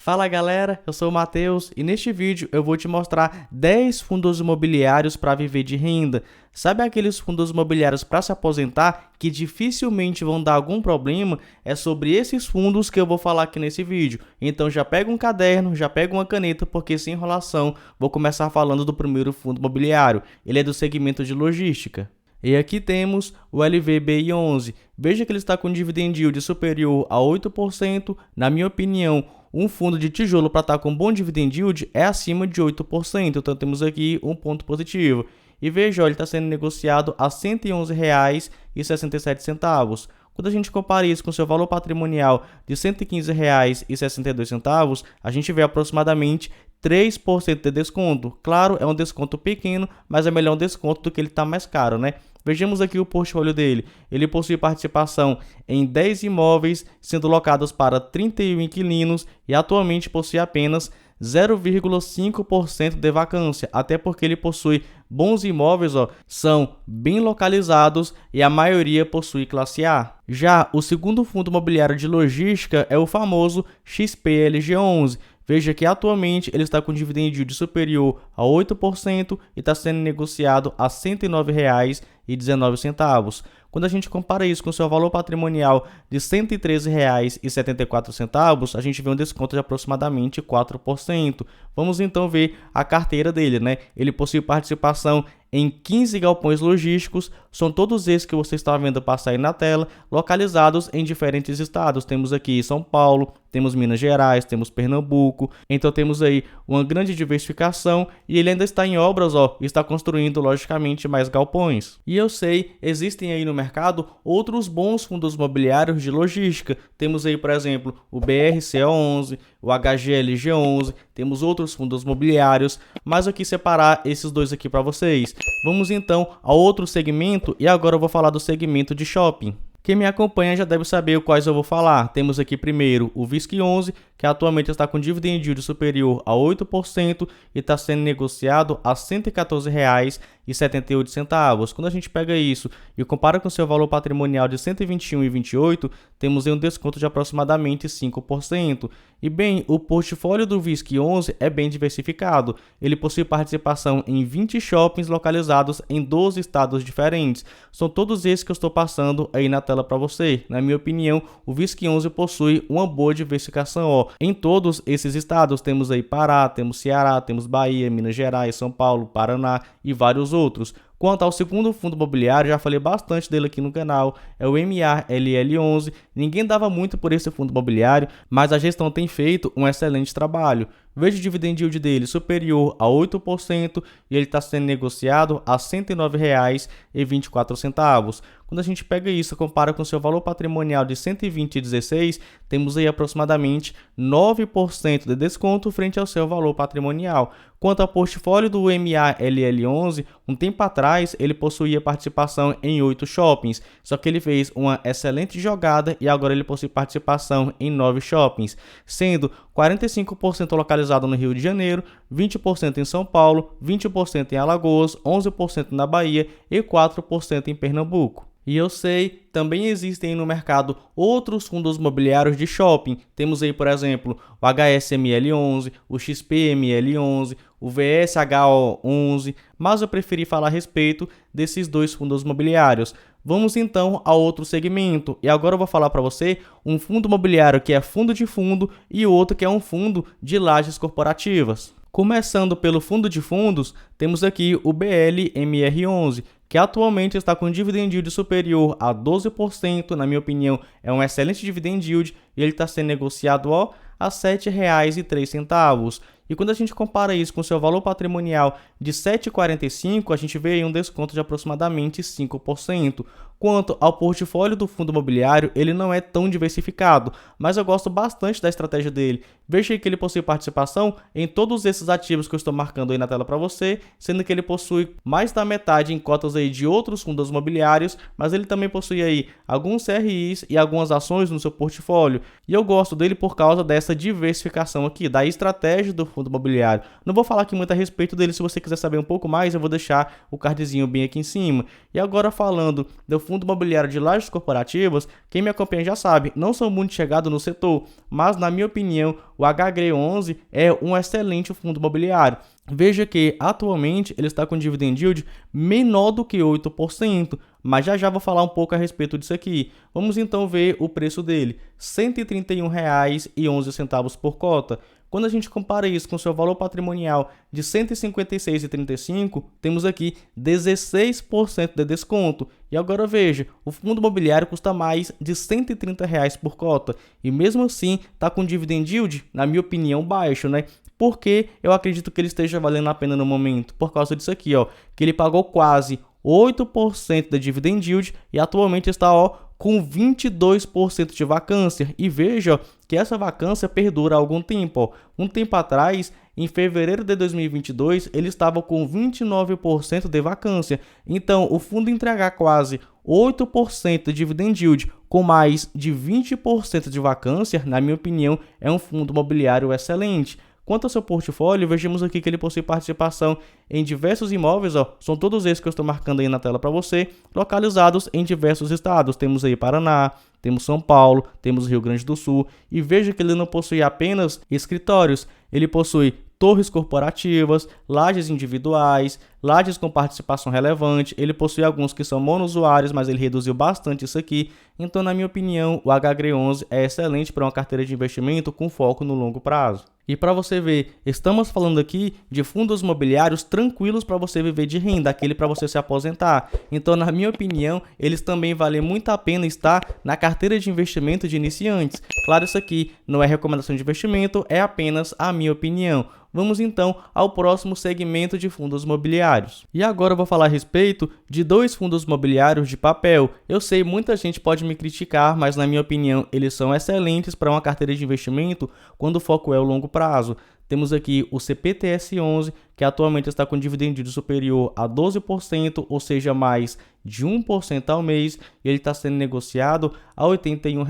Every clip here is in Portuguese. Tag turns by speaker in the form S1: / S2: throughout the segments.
S1: Fala galera, eu sou o Matheus e neste vídeo eu vou te mostrar 10 fundos imobiliários para viver de renda. Sabe aqueles fundos imobiliários para se aposentar que dificilmente vão dar algum problema? É sobre esses fundos que eu vou falar aqui nesse vídeo. Então já pega um caderno, já pega uma caneta, porque sem enrolação vou começar falando do primeiro fundo imobiliário. Ele é do segmento de logística. E aqui temos o LVBI11. Veja que ele está com dividend yield superior a 8%. Na minha opinião, um fundo de tijolo para estar com bom dividend yield é acima de 8%. Então temos aqui um ponto positivo. E veja, ele está sendo negociado a R$ 111,67. Quando a gente compara isso com seu valor patrimonial de R$ 115,62, a gente vê aproximadamente 3% de desconto. Claro, é um desconto pequeno, mas é melhor um desconto do que ele está mais caro, né? Vejamos aqui o portfólio dele. Ele possui participação em 10 imóveis, sendo locados para 31 inquilinos e atualmente possui apenas 0,5% de vacância, até porque ele possui bons imóveis, são bem localizados e a maioria possui classe A. Já o segundo fundo imobiliário de logística é o famoso XPLG11. Veja que atualmente ele está com dividend yield superior a 8% e está sendo negociado a R$ 109,19. Quando a gente compara isso com seu valor patrimonial de R$ 113,74, a gente vê um desconto de aproximadamente 4%. Vamos então ver a carteira dele, né? Ele possui participação em 15 galpões logísticos, são todos esses que você está vendo passar aí na tela, localizados em diferentes estados. Temos aqui São Paulo, temos Minas Gerais, temos Pernambuco, então temos aí uma grande diversificação e ele ainda está em obras, e está construindo logicamente mais galpões. E eu sei, existem aí no mercado outros bons fundos imobiliários de logística. Temos aí, por exemplo, o BRCA11, o HGLG11, temos outros fundos imobiliários, mas eu quis separar esses dois aqui para vocês. Vamos então ao outro segmento e agora eu vou falar do segmento de shopping. Quem me acompanha já deve saber quais eu vou falar. Temos aqui primeiro o VISC11, que atualmente está com dividend yield superior a 8% e está sendo negociado a R$ 114,78. Quando a gente pega isso e compara com seu valor patrimonial de R$ 121,28, temos aí um desconto de aproximadamente 5%. E bem, o portfólio do VISC11 é bem diversificado. Ele possui participação em 20 shoppings localizados em 12 estados diferentes. São todos esses que eu estou passando aí na tela para você. Na minha opinião, o VISC11 possui uma boa diversificação, Em todos esses estados temos aí Pará, temos Ceará, temos Bahia, Minas Gerais, São Paulo, Paraná e vários outros. Quanto ao segundo fundo imobiliário, já falei bastante dele aqui no canal, é o MALL11. Ninguém dava muito por esse fundo imobiliário, mas a gestão tem feito um excelente trabalho. Veja o dividend yield dele superior a 8% e ele está sendo negociado a R$ 109,24. Quando a gente pega isso e compara com seu valor patrimonial de R$ 120,16, temos aí aproximadamente 9% de desconto frente ao seu valor patrimonial. Quanto ao portfólio do MALL11, um tempo atrás ele possuía participação em 8 shoppings, só que ele fez uma excelente jogada e agora ele possui participação em 9 shoppings, sendo 45% localizado no Rio de Janeiro, 20% em São Paulo, 20% em Alagoas, 11% na Bahia e 4% em Pernambuco. E eu sei, também existem no mercado outros fundos imobiliários de shopping. Temos aí, por exemplo, o HSML11, o XPML11, o VSHO11, mas eu preferi falar a respeito desses dois fundos imobiliários. Vamos então a outro segmento, e agora eu vou falar para você um fundo imobiliário que é fundo de fundo e outro que é um fundo de lajes corporativas. Começando pelo fundo de fundos, temos aqui o BLMR11, que atualmente está com dividend yield superior a 12%, na minha opinião é um excelente dividend yield e ele está sendo negociado a R$ 7,03. E quando a gente compara isso com seu valor patrimonial de R$ 7,45, a gente vê aí um desconto de aproximadamente 5%. Quanto ao portfólio do fundo imobiliário, ele não é tão diversificado, mas eu gosto bastante da estratégia dele. Veja que ele possui participação em todos esses ativos que eu estou marcando aí na tela para você, sendo que ele possui mais da metade em cotas aí de outros fundos imobiliários, mas ele também possui aí alguns CRIs e algumas ações no seu portfólio. E eu gosto dele por causa dessa dessa diversificação aqui, da estratégia do fundo imobiliário. Não vou falar aqui muito a respeito dele, se você quiser saber um pouco mais, eu vou deixar o cardzinho bem aqui em cima. E agora falando do fundo imobiliário de lajes corporativas, quem me acompanha já sabe, não sou muito chegado no setor, mas na minha opinião, o HGRE11 é um excelente fundo imobiliário. Veja que atualmente ele está com dividend yield menor do que 8%, mas já vou falar um pouco a respeito disso aqui. Vamos então ver o preço dele, R$ 131,11 por cota. Quando a gente compara isso com seu valor patrimonial de R$ 156,35, temos aqui 16% de desconto. E agora veja, o fundo imobiliário custa mais de R$ 130 por cota e mesmo assim está com dividend yield, na minha opinião, baixo, né? Porque eu acredito que ele esteja valendo a pena no momento, por causa disso aqui, ó, que ele pagou quase 8% da dividend yield e atualmente está, ó, com 22% de vacância. E veja que essa vacância perdura há algum tempo. Ó. Um tempo atrás, em fevereiro de 2022, ele estava com 29% de vacância. Então, o fundo entregar quase 8% de dividend yield com mais de 20% de vacância, na minha opinião, é um fundo imobiliário excelente. Quanto ao seu portfólio, vejamos aqui que ele possui participação em diversos imóveis, ó, são todos esses que eu estou marcando aí na tela para você, localizados em diversos estados. Temos aí Paraná, temos São Paulo, temos Rio Grande do Sul, e veja que ele não possui apenas escritórios, ele possui torres corporativas, lajes individuais, lajes com participação relevante, ele possui alguns que são monousuários, mas ele reduziu bastante isso aqui. Então, na minha opinião, o HGRE11 é excelente para uma carteira de investimento com foco no longo prazo. E para você ver, estamos falando aqui de fundos imobiliários tranquilos para você viver de renda, aquele para você se aposentar. Então, na minha opinião, eles também valem muito a pena estar na carteira de investimento de iniciantes. Claro, isso aqui não é recomendação de investimento, é apenas a minha opinião. Vamos então ao próximo segmento de fundos imobiliários. E agora eu vou falar a respeito de dois fundos imobiliários de papel. Eu sei, muita gente pode me criticar, mas na minha opinião eles são excelentes para uma carteira de investimento quando o foco é o longo prazo. Temos aqui o CPTS11, que atualmente está com dividend yield superior a 12%, ou seja, mais de 1% ao mês, e ele está sendo negociado a R$ 81.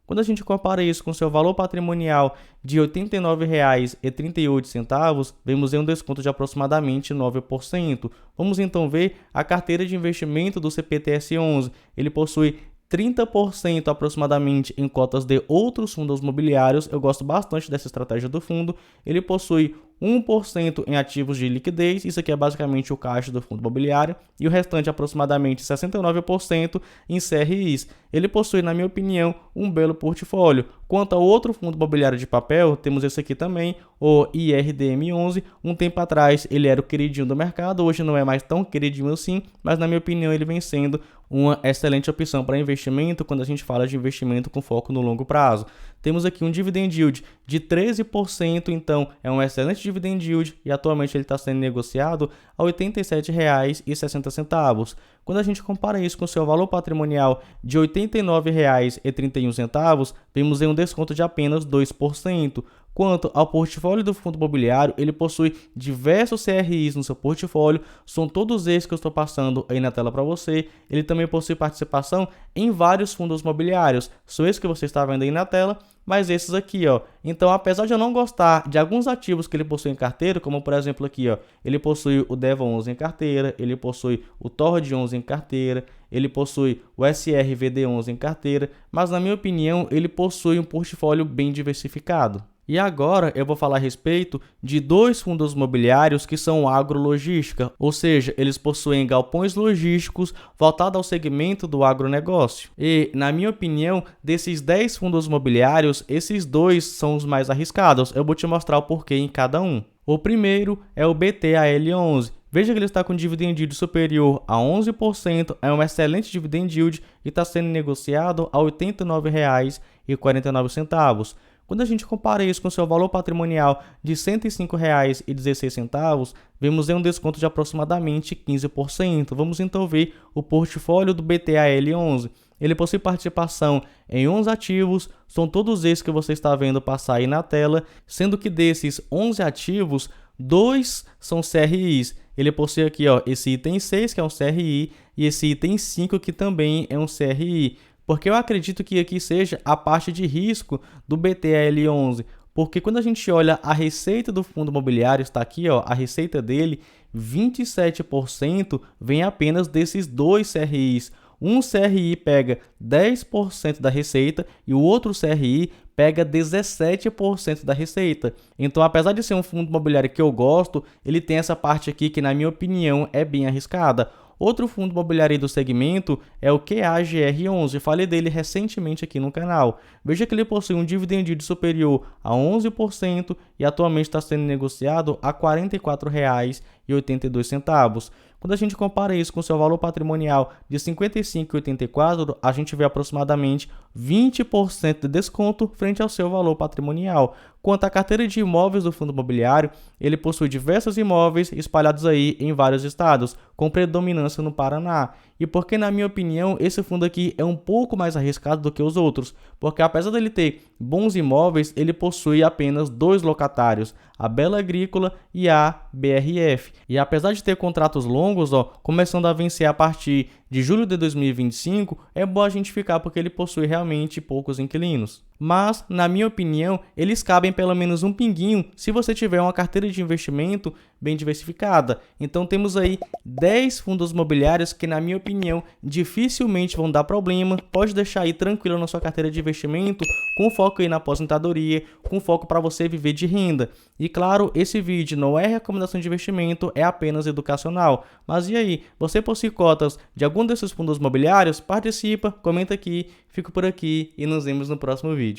S1: Quando a gente compara isso com seu valor patrimonial de R$ 89,38, vemos aí um desconto de aproximadamente 9%. Vamos então ver a carteira de investimento do CPTS11. Ele possui 30% aproximadamente em cotas de outros fundos imobiliários. Eu gosto bastante dessa estratégia do fundo. Ele possui 1% em ativos de liquidez, isso aqui é basicamente o caixa do fundo imobiliário, e o restante aproximadamente 69% em CRIs. Ele possui, na minha opinião, um belo portfólio. Quanto ao outro fundo imobiliário de papel, temos esse aqui também, o IRDM11. Um tempo atrás ele era o queridinho do mercado, hoje não é mais tão queridinho assim, mas na minha opinião ele vem sendo uma excelente opção para investimento quando a gente fala de investimento com foco no longo prazo. Temos aqui um dividend yield de 13%, então é um excelente dividend yield e atualmente ele está sendo negociado a R$ 87,60. Quando a gente compara isso com o seu valor patrimonial de R$ 89,31, vemos aí um desconto de apenas 2%. Quanto ao portfólio do fundo imobiliário, ele possui diversos CRIs no seu portfólio, são todos esses que eu estou passando aí na tela para você. Ele também possui participação em vários fundos imobiliários, são esses que você está vendo aí na tela, mas esses aqui, ó. Então, apesar de eu não gostar de alguns ativos que ele possui em carteira, como por exemplo aqui, ó, ele possui o Devon11 em carteira, ele possui o Tord11 em carteira, ele possui o SRVD11 em carteira, mas na minha opinião, ele possui um portfólio bem diversificado. E agora eu vou falar a respeito de dois fundos imobiliários que são agrologística, ou seja, eles possuem galpões logísticos voltados ao segmento do agronegócio. E, na minha opinião, desses 10 fundos imobiliários, esses dois são os mais arriscados. Eu vou te mostrar o porquê em cada um. O primeiro é o BTAL11. Veja que ele está com dividend yield superior a 11%, é um excelente dividend yield e está sendo negociado a R$ 89,49. Quando a gente compara isso com seu valor patrimonial de R$ 105,16, vemos um desconto de aproximadamente 15%. Vamos então ver o portfólio do BTAL11. Ele possui participação em 11 ativos, são todos esses que você está vendo passar aí na tela, sendo que desses 11 ativos, 2 são CRIs. Ele possui aqui, ó, esse item 6, que é um CRI, e esse item 5, que também é um CRI. Porque eu acredito que aqui seja a parte de risco do BTL11. Porque quando a gente olha a receita do fundo imobiliário, está aqui, ó, a receita dele, 27% vem apenas desses dois CRIs. Um CRI pega 10% da receita e o outro CRI pega 17% da receita. Então, apesar de ser um fundo imobiliário que eu gosto, ele tem essa parte aqui que, na minha opinião, é bem arriscada. Outro fundo imobiliário do segmento é o QAGR11, falei dele recentemente aqui no canal. Veja que ele possui um dividend yield superior a 11% e atualmente está sendo negociado a R$ 44,82. Quando a gente compara isso com o seu valor patrimonial de R$ 55,84, a gente vê aproximadamente 20% de desconto frente ao seu valor patrimonial. Quanto à carteira de imóveis do fundo imobiliário, ele possui diversos imóveis espalhados aí em vários estados, com predominância no Paraná. E porque, na minha opinião, esse fundo aqui é um pouco mais arriscado do que os outros, porque apesar dele ter bons imóveis, ele possui apenas dois locatários, a Bela Agrícola e a BRF. E apesar de ter contratos longos, começando a vencer a partir de julho de 2025, é bom a gente ficar porque ele possui realmente poucos inquilinos. Mas, na minha opinião, eles cabem pelo menos um pinguinho se você tiver uma carteira de investimento bem diversificada. Então temos aí 10 fundos imobiliários que, na minha opinião, dificilmente vão dar problema. Pode deixar aí tranquilo na sua carteira de investimento, com foco aí na aposentadoria, com foco para você viver de renda. E claro, esse vídeo não é recomendação de investimento, é apenas educacional. Mas e aí, você possui cotas de algum desses fundos imobiliários? Participa, comenta aqui, fico por aqui e nos vemos no próximo vídeo.